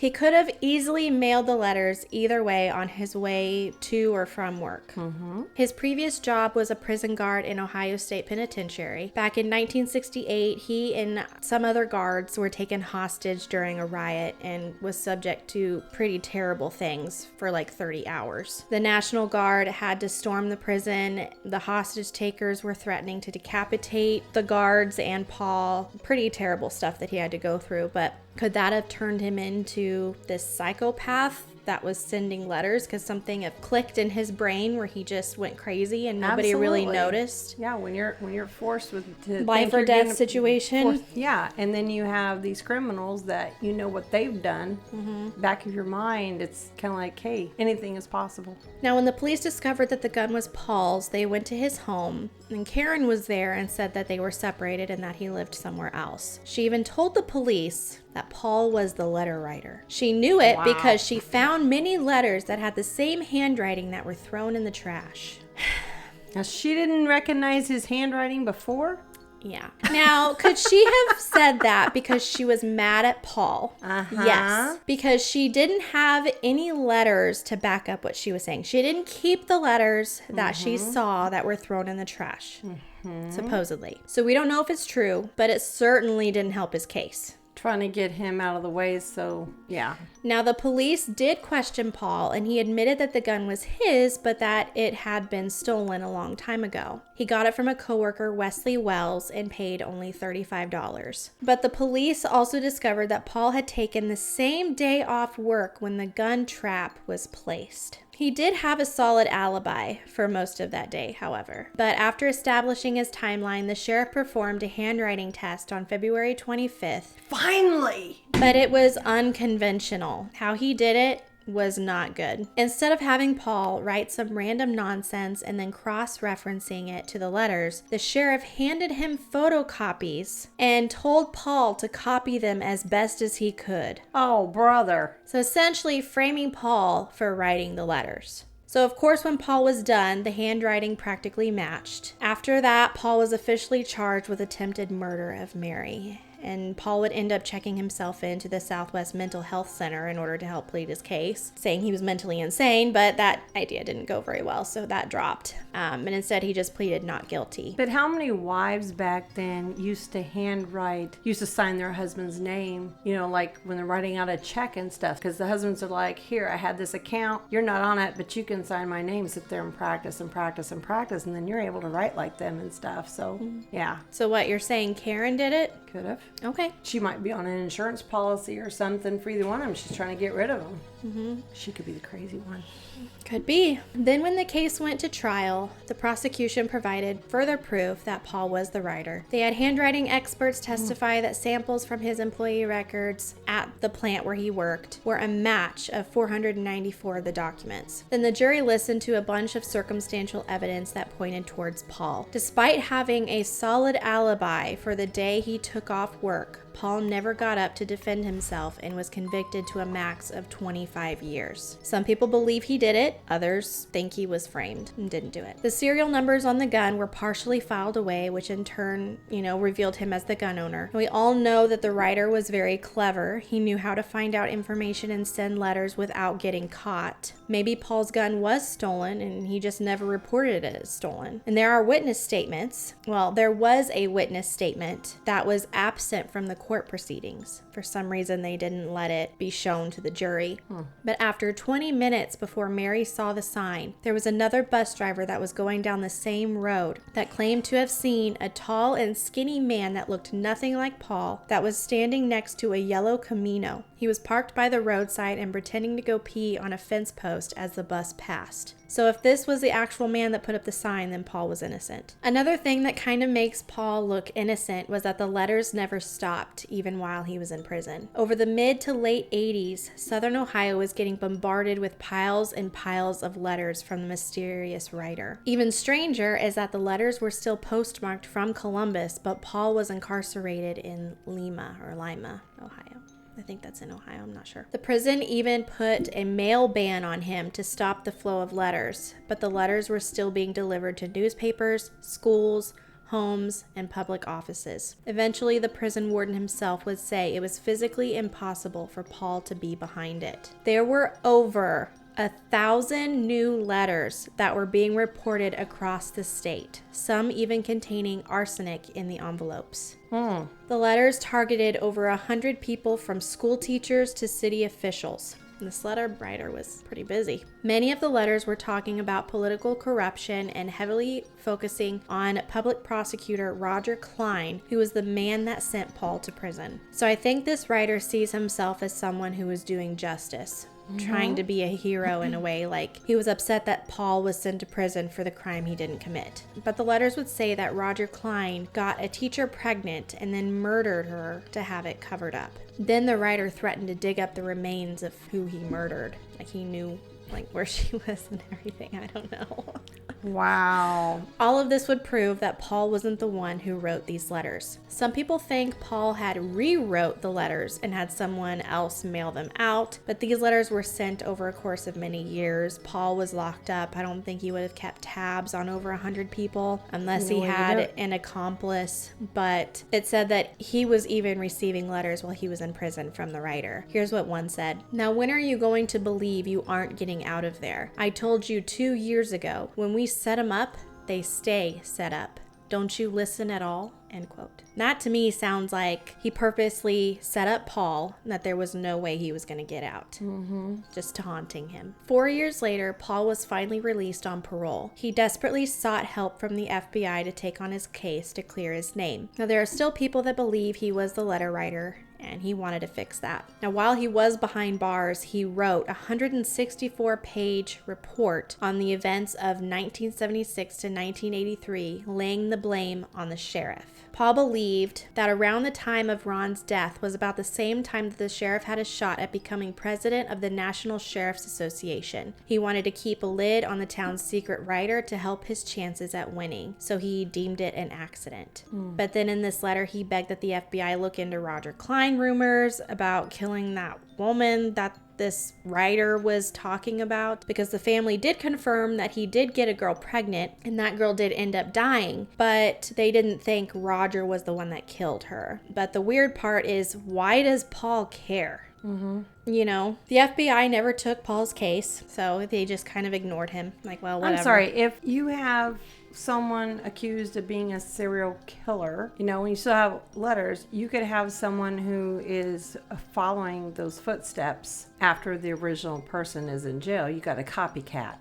Speaker 2: He could have easily mailed the letters either way on his way to or from work. Mm-hmm. His previous job was a prison guard in Ohio State Penitentiary. Back in 1968, he and some other guards were taken hostage during a riot and was subject to pretty terrible things for like 30 hours. The National Guard had to storm the prison. The hostage takers were threatening to decapitate the guards and Paul. Pretty terrible stuff that he had to go through, but could that have turned him into this psychopath that was sending letters because something had clicked in his brain where he just went crazy and nobody really noticed?
Speaker 1: Yeah, when you're forced with
Speaker 2: life or death situation.
Speaker 1: Yeah, and then you have these criminals that you know what they've done. Mm-hmm. Back of your mind, it's kind of like, hey, anything is possible.
Speaker 2: Now, when the police discovered that the gun was Paul's, they went to his home, and Karen was there and said that they were separated and that he lived somewhere else. She even told the police that Paul was the letter writer. She knew it because she found many letters that had the same handwriting that were thrown in the trash.
Speaker 1: Now, she didn't recognize his handwriting before?
Speaker 2: Yeah. Now, could she have said that because she was mad at Paul?
Speaker 1: Uh-huh.
Speaker 2: Yes. Because she didn't have any letters to back up what she was saying. She didn't keep the letters that she saw that were thrown in the trash, supposedly. So we don't know if it's true, but it certainly didn't help his case.
Speaker 1: Trying to get him out of the way, so yeah.
Speaker 2: Now, the police did question Paul, and he admitted that the gun was his, but that it had been stolen a long time ago. He got it from a coworker, Wesley Wells, and paid only $35. But the police also discovered that Paul had taken the same day off work when the gun trap was placed. He did have a solid alibi for most of that day, however. But after establishing his timeline, the sheriff performed a handwriting test on February 25th.
Speaker 1: Finally!
Speaker 2: But it was unconventional. How he did it was not good. Instead of having Paul write some random nonsense and then cross-referencing it to the letters, the sheriff handed him photocopies and told Paul to copy them as best as he could.
Speaker 1: Oh, brother.
Speaker 2: So essentially framing Paul for writing the letters. So of course, when Paul was done, the handwriting practically matched. After that, Paul was officially charged with attempted murder of Mary. And Paul would end up checking himself into the Southwest Mental Health Center in order to help plead his case, saying he was mentally insane, but that idea didn't go very well, so that dropped. And instead, he just pleaded not guilty.
Speaker 1: But how many wives back then used to sign their husband's name, like when they're writing out a check and stuff, because the husbands are like, here, I had this account, you're not on it, but you can sign my name, sit there and practice, and then you're able to write like them and stuff, so yeah.
Speaker 2: So what, you're saying Karen did it?
Speaker 1: Could have.
Speaker 2: Okay.
Speaker 1: She might be on an insurance policy or something for either one of them. She's trying to get rid of them. Mm-hmm. She could be the crazy one.
Speaker 2: Could be. Then when the case went to trial, the prosecution provided further proof that Paul was the writer. They had handwriting experts testify that samples from his employee records at the plant where he worked were a match of 494 of the documents. Then the jury listened to a bunch of circumstantial evidence that pointed towards Paul. Despite having a solid alibi for the day he took off work, Paul never got up to defend himself and was convicted to a max of 25 years. Some people believe he did it, others think he was framed and didn't do it. The serial numbers on the gun were partially filed away, which in turn, revealed him as the gun owner. We all know that the writer was very clever. He knew how to find out information and send letters without getting caught. Maybe Paul's gun was stolen and he just never reported it as stolen. And there are witness statements. Well, there was a witness statement that was absent from the court proceedings. For some reason, they didn't let it be shown to the jury. But after 20 minutes before Mary saw the sign, there was another bus driver that was going down the same road that claimed to have seen a tall and skinny man that looked nothing like Paul that was standing next to a yellow Camino. He was parked by the roadside and pretending to go pee on a fence post as the bus passed. So if this was the actual man that put up the sign, then Paul was innocent. Another thing that kind of makes Paul look innocent was that the letters never stopped, even while he was in prison. Over the mid to late 80s, Southern Ohio was getting bombarded with piles and piles of letters from the mysterious writer. Even stranger is that the letters were still postmarked from Columbus, but Paul was incarcerated in Lima, Ohio. I think that's in Ohio, I'm not sure. The prison even put a mail ban on him to stop the flow of letters, but the letters were still being delivered to newspapers, schools, homes, and public offices. Eventually, the prison warden himself would say it was physically impossible for Paul to be behind it. There were over 1,000 new letters that were being reported across the state, some even containing arsenic in the envelopes. The letters targeted over 100 people, from school teachers to city officials. This letter writer was pretty busy. Many of the letters were talking about political corruption and heavily focusing on public prosecutor Roger Klein, who was the man that sent Paul to prison. So I think this writer sees himself as someone who is doing justice. Trying to be a hero in a way, like he was upset that Paul was sent to prison for the crime he didn't commit. But the letters would say that Roger Klein got a teacher pregnant and then murdered her to have it covered up. Then the writer threatened to dig up the remains of who he murdered. Like he knew where she was and everything. I don't know.
Speaker 1: Wow.
Speaker 2: All of this would prove that Paul wasn't the one who wrote these letters. Some people think Paul had rewrote the letters and had someone else mail them out, but these letters were sent over a course of many years. Paul was locked up. I don't think he would have kept tabs on over 100 people unless he had an accomplice, but it said that he was even receiving letters while he was in prison from the writer. Here's what one said. "Now when are you going to believe you aren't getting out of there? I told you 2 years ago, when we set them up, they stay set up. Don't you listen at all?" end quote. That to me sounds like he purposely set up Paul and that there was no way he was going to get out. Just taunting him. 4 years later, Paul was finally released on parole. He desperately sought help from the FBI to take on his case to clear his name. Now, there are still people that believe he was the letter writer, and he wanted to fix that. Now, while he was behind bars, he wrote a 164-page report on the events of 1976 to 1983, laying the blame on the sheriff. Paul believed that around the time of Ron's death was about the same time that the sheriff had a shot at becoming president of the National Sheriff's Association. He wanted to keep a lid on the town's secret writer to help his chances at winning, so he deemed it an accident. But then in this letter, he begged that the FBI look into Roger Klein rumors about killing that woman that this writer was talking about, because the family did confirm that he did get a girl pregnant and that girl did end up dying, but they didn't think Roger was the one that killed her. But the weird part is, why does Paul care? You know, the FBI never took Paul's case, so they just kind of ignored him. Like, well, whatever.
Speaker 1: I'm sorry, if you have someone accused of being a serial killer, you know, when you still have letters, you could have someone who is following those footsteps after the original person is in jail. You got a copycat.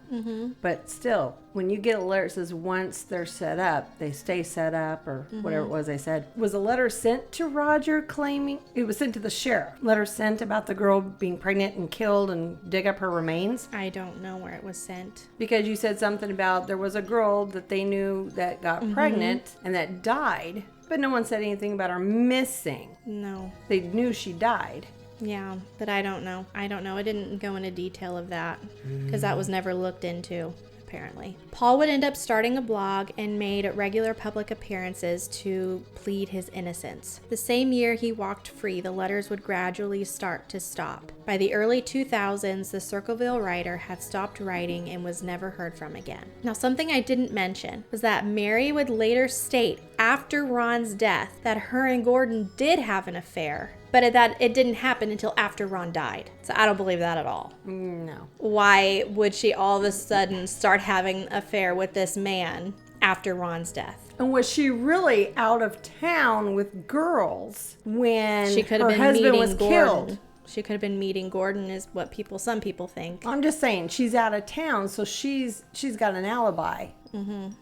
Speaker 1: But still, when you get a letter that says once they're set up, they stay set up, or whatever it was they said. Was a letter sent to Roger claiming, it was sent to the sheriff, letter sent about the girl being pregnant and killed and dig up her remains?
Speaker 2: I don't know where it was sent.
Speaker 1: Because you said something about there was a girl that they knew that got pregnant and that died, but no one said anything about her missing.
Speaker 2: No.
Speaker 1: They knew she died.
Speaker 2: Yeah, but I don't know. It didn't go into detail of that because that was never looked into, apparently. Paul would end up starting a blog and made regular public appearances to plead his innocence. The same year he walked free, the letters would gradually start to stop. By the early 2000s, the Circleville writer had stopped writing and was never heard from again. Now, something I didn't mention was that Mary would later state after Ron's death that her and Gordon did have an affair, but that it didn't happen until after Ron died. So I don't believe that at all.
Speaker 1: No.
Speaker 2: Why would she all of a sudden start having an affair with this man after Ron's death?
Speaker 1: And was she really out of town with girls when
Speaker 2: She could
Speaker 1: her
Speaker 2: have been
Speaker 1: husband
Speaker 2: meeting
Speaker 1: was
Speaker 2: Gordon.
Speaker 1: killed?
Speaker 2: She could have been meeting Gordon, is what some people think.
Speaker 1: I'm just saying, she's out of town, so she's got an alibi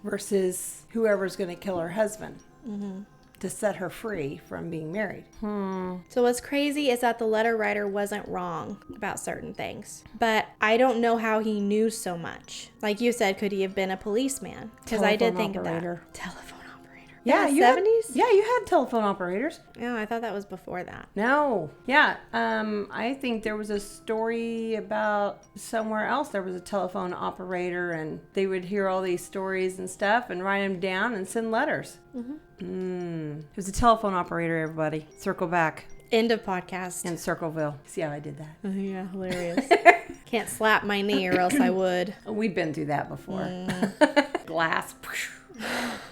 Speaker 1: versus whoever's going to kill her husband to set her free from being married.
Speaker 2: So what's crazy is that the letter writer wasn't wrong about certain things, but I don't know how he knew so much. Like you said, could he have been a policeman? Because I did think
Speaker 1: operator.
Speaker 2: of that. Telephone operator.
Speaker 1: Yeah,
Speaker 2: In
Speaker 1: you
Speaker 2: the
Speaker 1: had-
Speaker 2: 70s?
Speaker 1: Yeah, you had telephone operators.
Speaker 2: Oh, I thought that was before that.
Speaker 1: No. Yeah. I think there was a story about somewhere else there was a telephone operator, and they would hear all these stories and stuff and write them down and send letters. It was a telephone operator, everybody. Circle back.
Speaker 2: End of podcast.
Speaker 1: In Circleville. See how I did that?
Speaker 2: Oh, yeah, hilarious. Can't slap my knee or else I would.
Speaker 1: We've been through that before. Glass.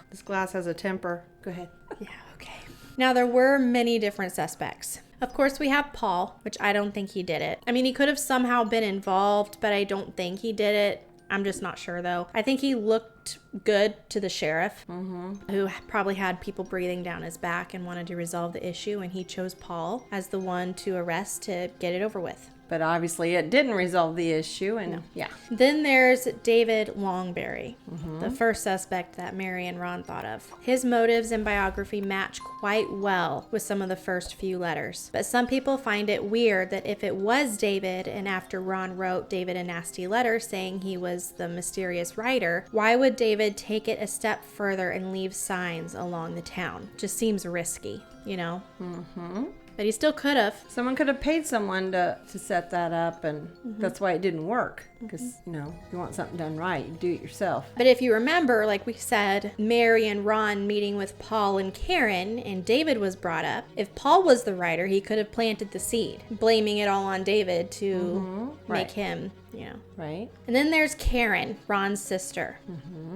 Speaker 1: This glass has a temper. Go ahead.
Speaker 2: Yeah, okay. Now, there were many different suspects. Of course, we have Paul, which I don't think he did it. I mean, he could have somehow been involved, but I don't think he did it. I'm just not sure, though. I think he looked good to the sheriff, who probably had people breathing down his back and wanted to resolve the issue, and he chose Paul as the one to arrest to get it over with.
Speaker 1: But obviously it didn't resolve the issue, and yeah.
Speaker 2: Then there's David Longberry, the first suspect that Mary and Ron thought of. His motives and biography match quite well with some of the first few letters. But some people find it weird that if it was David, and after Ron wrote David a nasty letter saying he was the mysterious writer, why would David take it a step further and leave signs along the town? Just seems risky, you know? But he still could have.
Speaker 1: Someone could have paid someone to set that up, and that's why it didn't work. Because, you know, if you want something done right, you do it yourself.
Speaker 2: But if you remember, like we said, Mary and Ron meeting with Paul and Karen, and David was brought up. If Paul was the writer, he could have planted the seed, blaming it all on David to make him, you know.
Speaker 1: Right.
Speaker 2: And then there's Karen, Ron's sister,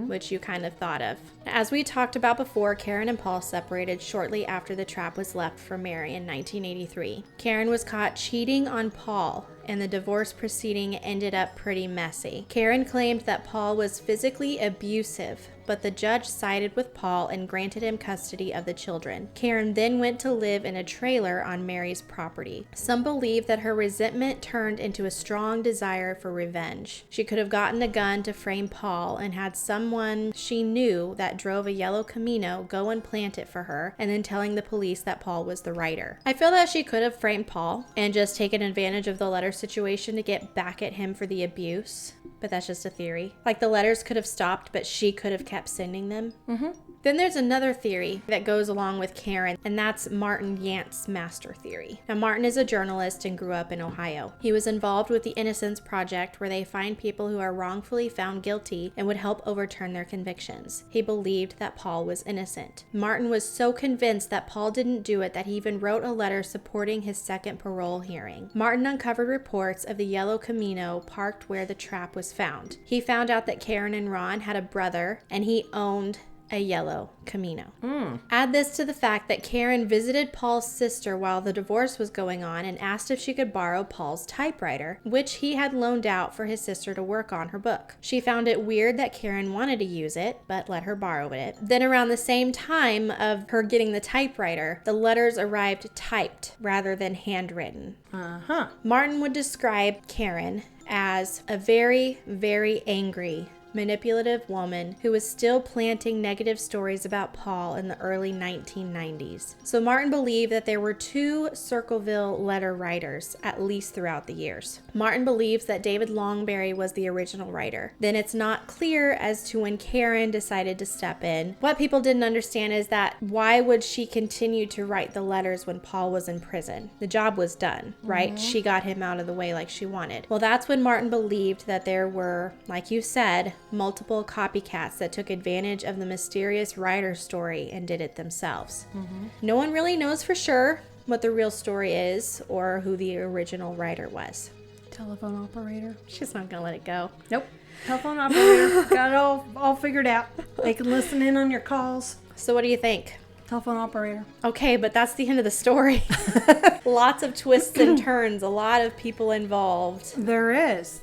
Speaker 2: which you kind of thought of. As we talked about before, Karen and Paul separated shortly after the trap was left for Mary in 1983. Karen was caught cheating on Paul, and the divorce proceeding ended up pretty messy. Karen claimed that Paul was physically abusive but the judge sided with Paul and granted him custody of the children. Karen then went to live in a trailer on Mary's property. Some believe that her resentment turned into a strong desire for revenge. She could have gotten a gun to frame Paul and had someone she knew that drove a yellow Camino go and plant it for her, and then telling the police that Paul was the writer. I feel that she could have framed Paul and just taken advantage of the letter situation to get back at him for the abuse, but that's just a theory. Like the letters could have stopped, but she could have kept sending them. Then there's another theory that goes along with Karen, and that's Martin Yant's master theory. Now, Martin is a journalist and grew up in Ohio. He was involved with the Innocence Project, where they find people who are wrongfully found guilty and would help overturn their convictions. He believed that Paul was innocent. Martin was so convinced that Paul didn't do it that he even wrote a letter supporting his second parole hearing. Martin uncovered reports of the yellow Camino parked where the trap was found. He found out that Karen and Ron had a brother, and he owned a yellow Camino. Add this to the fact that Karen visited Paul's sister while the divorce was going on and asked if she could borrow Paul's typewriter, which he had loaned out for his sister to work on her book. She found it weird that Karen wanted to use it, but let her borrow it. Then around the same time of her getting the typewriter, the letters arrived typed rather than handwritten. Martin would describe Karen as a very, very angry, manipulative woman who was still planting negative stories about Paul in the early 1990s. So Martin believed that there were two Circleville letter writers, at least throughout the years. Martin believes that David Longberry was the original writer. Then it's not clear as to when Karen decided to step in. What people didn't understand is that why would she continue to write the letters when Paul was in prison? The job was done, right? She got him out of the way like she wanted. Well, that's when Martin believed that there were, like you said, multiple copycats that took advantage of the mysterious writer story and did it themselves. No one really knows for sure what the real story is or who the original writer was.
Speaker 1: Telephone operator.
Speaker 2: She's not gonna let it go.
Speaker 1: Nope. Telephone operator. Got it all figured out. They can listen in on your calls.
Speaker 2: So what do you think?
Speaker 1: Telephone operator.
Speaker 2: Okay, but that's the end of the story. Lots of twists and turns, a lot of people involved.
Speaker 1: There is.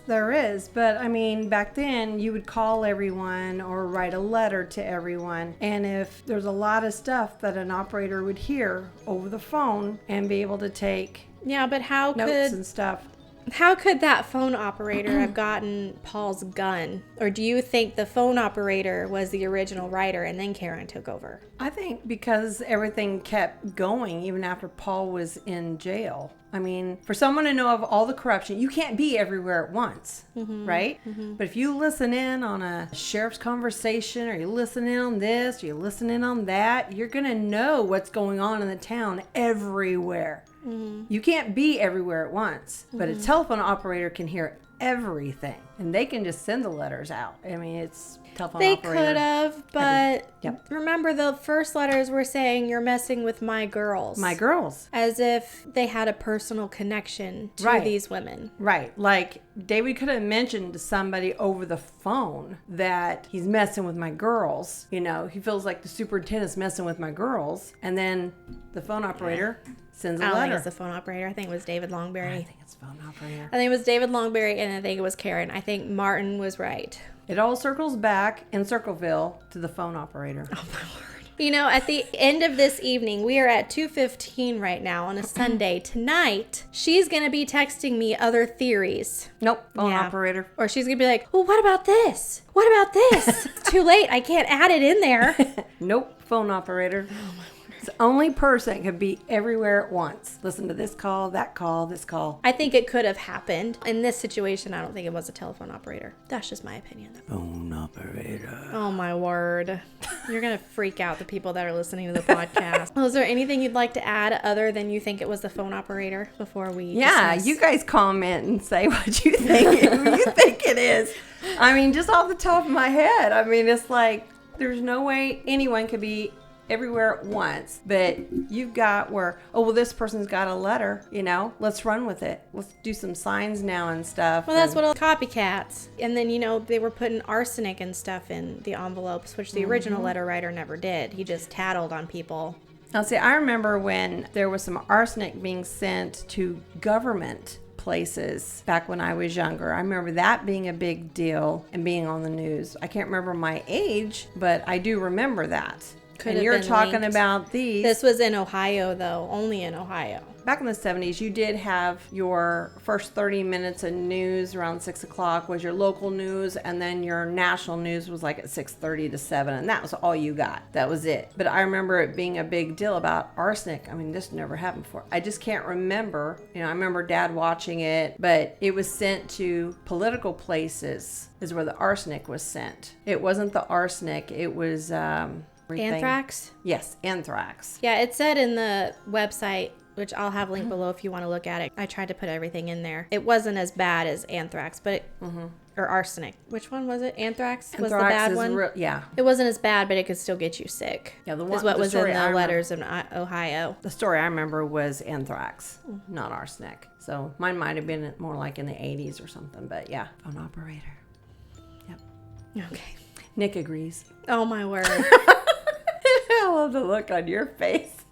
Speaker 1: But I mean, back then you would call everyone or write a letter to everyone. And if there's a lot of stuff that an operator would hear over the phone and be able to take
Speaker 2: Yeah, but
Speaker 1: notes and stuff.
Speaker 2: How could that phone operator have gotten Paul's gun? Or do you think the phone operator was the original writer and then Karen took over?
Speaker 1: I think because everything kept going even after Paul was in jail. I mean, for someone to know of all the corruption, you can't be everywhere at once, right? But if you listen in on a sheriff's conversation, or you listen in on this, or you listen in on that, you're going to know what's going on in the town everywhere. You can't be everywhere at once, but a telephone operator can hear everything, and they can just send the letters out. I mean, it's telephone
Speaker 2: They
Speaker 1: operator.
Speaker 2: could have, but
Speaker 1: Yep.
Speaker 2: remember the first letters were saying you're messing with my girls.
Speaker 1: My girls.
Speaker 2: As if they had a personal connection to
Speaker 1: Right.
Speaker 2: these women.
Speaker 1: Right. Like, David could have mentioned to somebody over the phone that he's messing with my girls. You know, he feels like the superintendent's messing with my girls. And then the phone operator sends a
Speaker 2: I don't think
Speaker 1: letter.
Speaker 2: it's the phone operator. I think it was David Longberry.
Speaker 1: I think it's phone operator.
Speaker 2: I think it was David Longberry, and I think it was Karen. I think Martin was right.
Speaker 1: It all circles back in Circleville to the phone operator.
Speaker 2: Oh, my word. You know, at the end of this evening, we are at 2:15 right now on a Sunday. Tonight, she's going to be texting me other theories.
Speaker 1: Nope, phone
Speaker 2: Yeah.
Speaker 1: operator.
Speaker 2: Or she's going to be like, well, what about this? What about this? It's too late. I can't add it in there.
Speaker 1: Nope, phone operator. It's the only person that could be everywhere at once. Listen to this call, that call, this call.
Speaker 2: I think it could have happened. In this situation, I don't think it was a telephone operator. That's just my opinion.
Speaker 1: Phone operator.
Speaker 2: Oh, my word. You're going to freak out the people that are listening to the podcast. Well, is there anything you'd like to add other than you think it was the phone operator before we
Speaker 1: Yeah,
Speaker 2: dismiss?
Speaker 1: you guys comment and say what you think, who you think it is. I mean, just off the top of my head, I mean, it's like there's no way anyone could be everywhere at once, but you've got where, oh, well, this person's got a letter, you know, let's run with it. Let's do some signs now and stuff.
Speaker 2: Well, that's what all copycats. And then, you know, they were putting arsenic and stuff in the envelopes, which the original letter writer never did. He just tattled on people.
Speaker 1: Now, see, I remember when there was some arsenic being sent to government places back when I was younger. I remember that being a big deal and being on the news. I can't remember my age, but I do remember that.
Speaker 2: Could
Speaker 1: and
Speaker 2: have
Speaker 1: you're
Speaker 2: been
Speaker 1: talking
Speaker 2: linked.
Speaker 1: about these.
Speaker 2: This was in Ohio, though. Only in Ohio.
Speaker 1: Back in the 70s, you did have your first 30 minutes of news around 6 o'clock was your local news, and then your national news was like at 6:30 to 7, and that was all you got. That was it. But I remember it being a big deal about arsenic. I mean, this never happened before. I just can't remember. You know, I remember Dad watching it, but it was sent to political places is where the arsenic was sent. It wasn't the arsenic. It was...
Speaker 2: Anthrax?
Speaker 1: Yes, anthrax.
Speaker 2: Yeah, it said in the website, which I'll have linked below if you want to look at it. I tried to put everything in there. It wasn't as bad as anthrax, but or arsenic. Which one was it? Anthrax was the bad one?
Speaker 1: Yeah.
Speaker 2: It wasn't as bad, but it could still get you sick.
Speaker 1: Yeah,
Speaker 2: is what was in the letters in Ohio.
Speaker 1: The story I remember was anthrax, not arsenic. So mine might have been more like in the 80s or something, but yeah. Phone operator. Yep.
Speaker 2: Okay.
Speaker 1: Nick agrees.
Speaker 2: Oh, my word.
Speaker 1: I love the look on your face.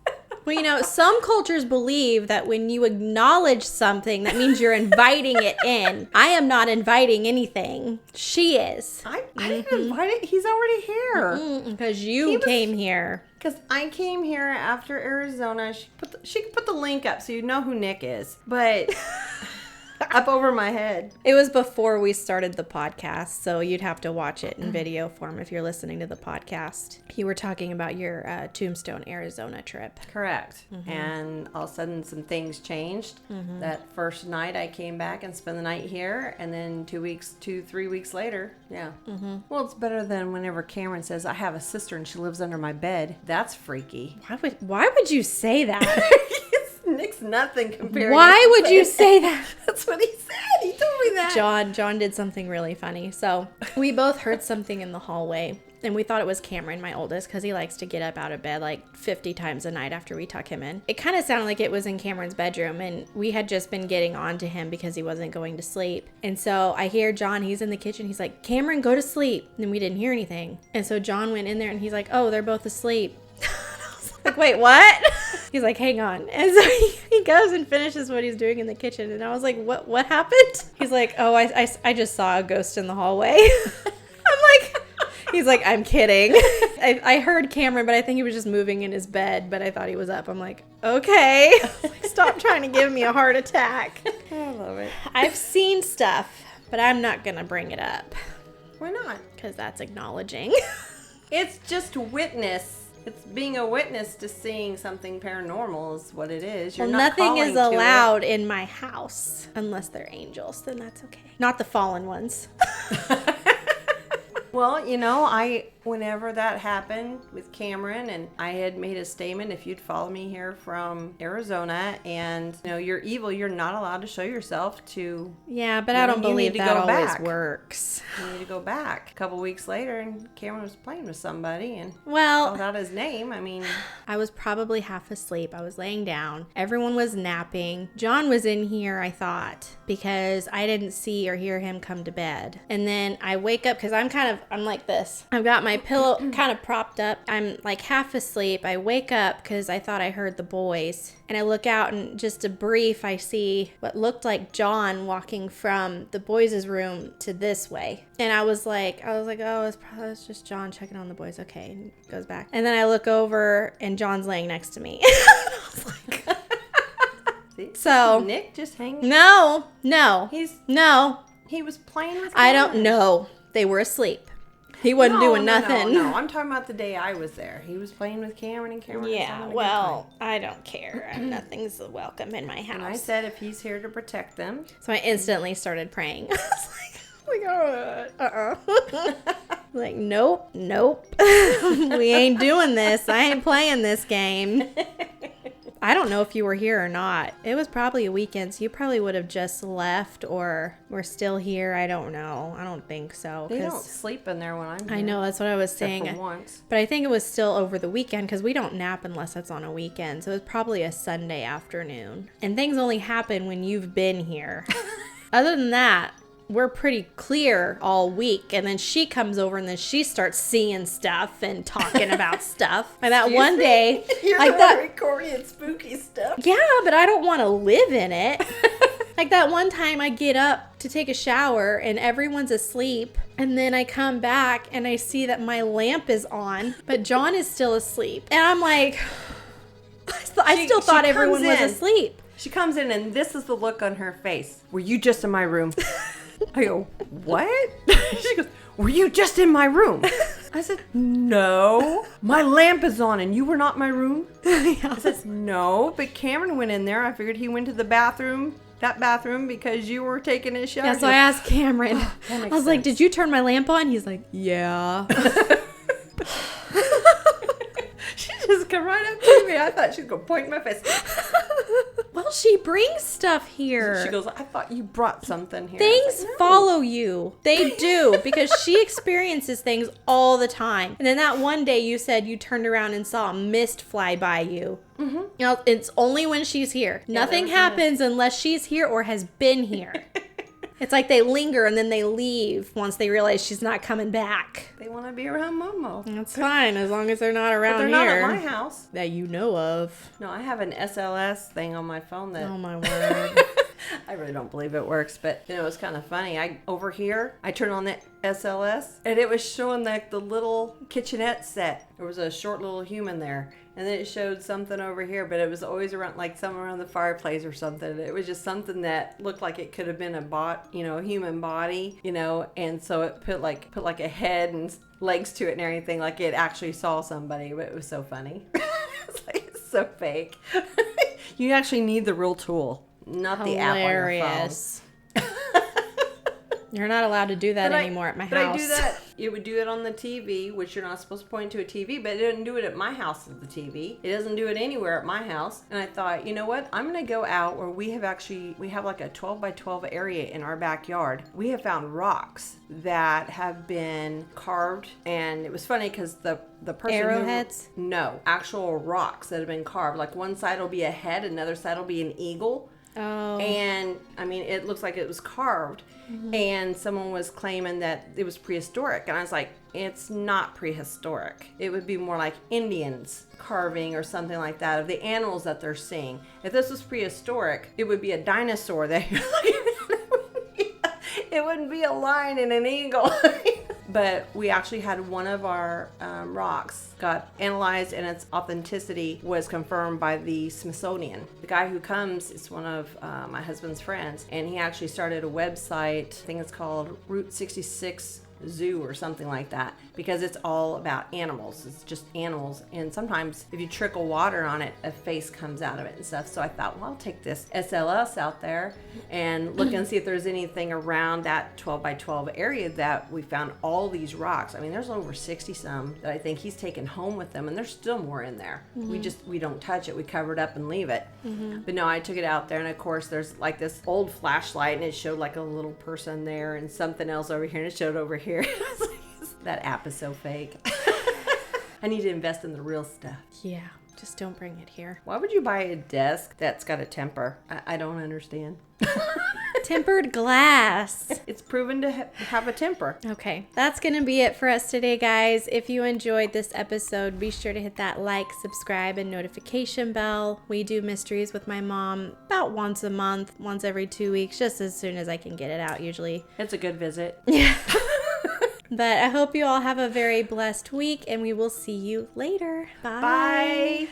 Speaker 2: Well, you know, some cultures believe that when you acknowledge something, that means you're inviting it in. I am not inviting anything. She is.
Speaker 1: I didn't invite it. He's already here.
Speaker 2: Because you came here.
Speaker 1: Because I came here after Arizona. She could put the link up so you know who Nick is. But... up over my head.
Speaker 2: It was before we started the podcast, so you'd have to watch it in video form if you're listening to the podcast. You were talking about your Tombstone, Arizona trip.
Speaker 1: Correct. And all of a sudden some things changed. That first night I came back and spent the night here, and then 3 weeks later, well, it's better than whenever Cameron says, I have a sister and she lives under my bed. That's freaky.
Speaker 2: Why would you say that?
Speaker 1: Nick's nothing compared.
Speaker 2: Why would you say that?
Speaker 1: That's what he said. He told me that.
Speaker 2: John did something really funny. So we both heard something in the hallway, and we thought it was Cameron, my oldest, because he likes to get up out of bed like 50 times a night after we tuck him in. It kind of sounded like it was in Cameron's bedroom, and we had just been getting on to him because he wasn't going to sleep. And so I hear John, he's in the kitchen. He's like, Cameron, go to sleep. And we didn't hear anything. And so John went in there, and he's like, oh, they're both asleep. Like, wait, what? He's like, hang on. And so he goes and finishes what he's doing in the kitchen. And I was like, what happened? He's like, oh, I just saw a ghost in the hallway. He's like, I'm kidding. I heard Cameron, but I think he was just moving in his bed, but I thought he was up. I'm like, okay. Stop trying to give me a heart attack.
Speaker 1: I love it.
Speaker 2: I've seen stuff, but I'm not going to bring it up.
Speaker 1: Why not?
Speaker 2: Because that's acknowledging.
Speaker 1: It's just witness. It's being a witness to seeing something paranormal is what it is. You're not
Speaker 2: nothing is allowed
Speaker 1: it.
Speaker 2: in my house unless they're angels. Then that's okay. Not the fallen ones.
Speaker 1: Well, you know, whenever that happened with Cameron, and I had made a statement, if you'd follow me here from Arizona and, you know, you're evil, you're not allowed to show yourself to...
Speaker 2: Yeah, but I don't believe that always works.
Speaker 1: You need to go back. A couple weeks later, and Cameron was playing with somebody and
Speaker 2: called
Speaker 1: out his name. I mean...
Speaker 2: I was probably half asleep. I was laying down. Everyone was napping. John was in here, I thought, because I didn't see or hear him come to bed. And then I wake up because I'm like this. I've got my pillow kind of propped up. I'm like half asleep. I wake up because I thought I heard the boys. And I look out and just a brief, I see what looked like John walking from the boys' room to this way. And I was like, oh, it's just John checking on the boys. Okay, and goes back. And then I look over and John's laying next to me. I was like,
Speaker 1: See?
Speaker 2: So
Speaker 1: Nick just hanging.
Speaker 2: No.
Speaker 1: He was playing with Cameron.
Speaker 2: I don't know. They were asleep. He wasn't doing nothing.
Speaker 1: No, I'm talking about the day I was there. He was playing with Cameron, and Cameron was having a good time.
Speaker 2: I don't care. Nothing's welcome in my house.
Speaker 1: And I said if he's here to protect them.
Speaker 2: So I instantly started praying. I was like, like, nope. We ain't doing this. I ain't playing this game. I don't know if you were here or not. It was probably a weekend, so you probably would have just left or were still here. I don't know. I don't think so.
Speaker 1: They don't sleep in there when I'm here.
Speaker 2: I know, that's what I was saying.
Speaker 1: For once.
Speaker 2: But I think it was still over the weekend because we don't nap unless it's on a weekend. So it was probably a Sunday afternoon. And things only happen when you've been here. Other than that, we're pretty clear all week, and then she comes over and then she starts seeing stuff and talking about stuff. And that one day,
Speaker 1: you're
Speaker 2: like
Speaker 1: the
Speaker 2: that
Speaker 1: one recording spooky stuff.
Speaker 2: Yeah, but I don't want to live in it. Like that one time I get up to take a shower and everyone's asleep. And then I come back and I see that my lamp is on, but John is still asleep. And I'm like, I still thought everyone was asleep.
Speaker 1: She comes in and this is the look on her face. Were you just in my room? I go, what? She goes, were you just in my room? I said, no. My lamp is on and you were not in my room? I said, no, but Cameron went in there. I figured he went to the bathroom, that bathroom, because you were taking a shower.
Speaker 2: Yeah, so I asked Cameron. I was like, did you turn my lamp on? He's like, yeah.
Speaker 1: She just come right up to me. I thought she was going to point in my face.
Speaker 2: Well, she brings stuff here.
Speaker 1: She goes, I thought you brought something here.
Speaker 2: Things
Speaker 1: like, no.
Speaker 2: follow you. They do, because she experiences things all the time. And then that one day you said you turned around and saw a mist fly by you. Mm-hmm. You know, it's only when she's here. Yeah, nothing happens unless she's here or has been here. It's like they linger and then they leave once they realize she's not coming back.
Speaker 1: They want to be around Momo.
Speaker 2: That's fine, as long as they're not around
Speaker 1: here. They're not at my house.
Speaker 2: That you know of.
Speaker 1: No, I have an SLS thing on my phone that...
Speaker 2: Oh, my word.
Speaker 1: I really don't believe it works, but you know, it's kind of funny. Over here, I turned on the SLS, and it was showing like the little kitchenette set. There was a short little human there, and then it showed something over here, but it was always around, like somewhere around the fireplace or something. It was just something that looked like it could have been a human body, and so it put like a head and legs to it and everything, like it actually saw somebody. But it was so funny. It's so fake. You actually need the real tool. Not the app on your phone.
Speaker 2: You're not allowed to do that anymore at my house.
Speaker 1: But I do that. It would do it on the TV, which you're not supposed to point to a TV, but it didn't do it at my house at the TV. It doesn't do it anywhere at my house. And I thought, you know what? I'm going to go out where we have like a 12 by 12 area in our backyard. We have found rocks that have been carved. And it was funny because the person
Speaker 2: Arrowheads?
Speaker 1: No, actual rocks that have been carved. Like one side will be a head, another side will be an eagle.
Speaker 2: Oh.
Speaker 1: And I mean, it looks like it was carved. Mm-hmm. And someone was claiming that it was prehistoric. And I was like, it's not prehistoric. It would be more like Indians carving or something like that of the animals that they're seeing. If this was prehistoric, it would be a dinosaur that you're looking at. It wouldn't be a lion and an eagle. But we actually had one of our rocks got analyzed, and its authenticity was confirmed by the Smithsonian. The guy who comes is one of my husband's friends, and he actually started a website. I think it's called Route 66 Zoo or something like that, because it's all about animals. It's just animals, and sometimes if you trickle water on it, a face comes out of it and stuff. So I thought, well, I'll take this SLS out there and look and see if there's anything around that 12 by 12 area that we found all these rocks. I mean, there's over 60 some that I think he's taken home with them, and there's still more in there. Mm-hmm. We don't touch it. We cover it up and leave it. Mm-hmm. But no, I took it out there, and of course there's like this old flashlight, and it showed like a little person there and something else over here, and it showed over here. That app is so fake. I need to invest in the real stuff.
Speaker 2: Yeah, just don't bring it here.
Speaker 1: Why would you buy a desk that's got a temper? I don't understand.
Speaker 2: Tempered glass.
Speaker 1: It's proven to have a temper.
Speaker 2: Okay, that's going to be it for us today, guys. If you enjoyed this episode, be sure to hit that like, subscribe, and notification bell. We do mysteries with my mom about once a month, once every 2 weeks, just as soon as I can get it out usually.
Speaker 1: It's a good visit.
Speaker 2: Yeah. But I hope you all have a very blessed week, and we will see you later. Bye.
Speaker 1: Bye.